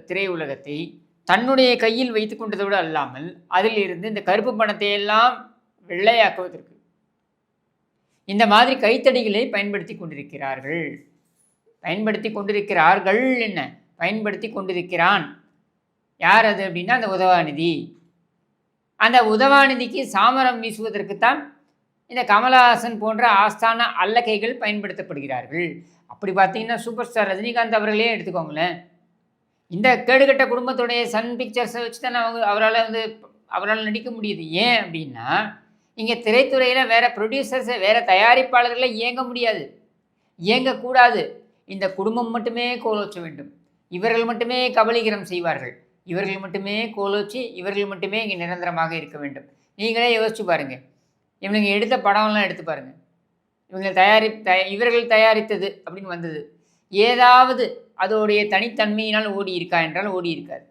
திரையுலகத்தை தன்னுடைய கையில் வைத்து கொண்டதோடு அல்லாமல் அதில் இருந்து இந்த கருப்பு பணத்தை எல்லாம் வெள்ளையாக்குவதற்கு இந்த மாதிரி கைத்தடிகளை பயன்படுத்தி கொண்டிருக்கிறார்கள். பயன்படுத்தி கொண்டிருக்கிறார்கள் என்ன, பயன்படுத்தி கொண்டிருக்கிறான். யார் அது அப்படின்னா அந்த உதவாநிதி. அந்த உதவாநிதிக்கு சாமரம் வீசுவதற்குத்தான் இந்த கமலஹாசன் போன்ற ஆஸ்தான அல்லக்கைகள் பயன்படுத்தப்படுகிறார்கள். அப்படி பார்த்தீங்கன்னா சூப்பர் ஸ்டார் ரஜினிகாந்த் அவர்களே எடுத்துக்கோங்களேன். இந்த கேடுகட்ட குடும்பத்துடைய சன் பிக்சர்ஸை வச்சு தான் அவரால் நடிக்க முடியுது. ஏன் அப்படின்னா இங்கே திரைத்துறையில் வேறு ப்ரொடியூசர்ஸை வேறு தயாரிப்பாளர்களை இயங்க முடியாது, இயங்கக்கூடாது. இந்த குடும்பம் மட்டுமே கோலோச்ச வேண்டும். இவர்கள் மட்டுமே கபலீகரம் செய்வார்கள். இவர்கள் மட்டுமே கோலோச்சி இவர்கள் மட்டுமே இங்கே நிரந்தரமாக இருக்க வேண்டும். நீங்களே யோசிச்சு பாருங்கள். இவங்க எடுத்த படம்லாம் எடுத்து பாருங்கள். இவர்கள் தயாரித்தது அப்படின்னு வந்தது, ஏதாவது அதோடைய தனித்தன்மையினால் ஓடி இருக்கா என்றால் ஓடி இருக்காது.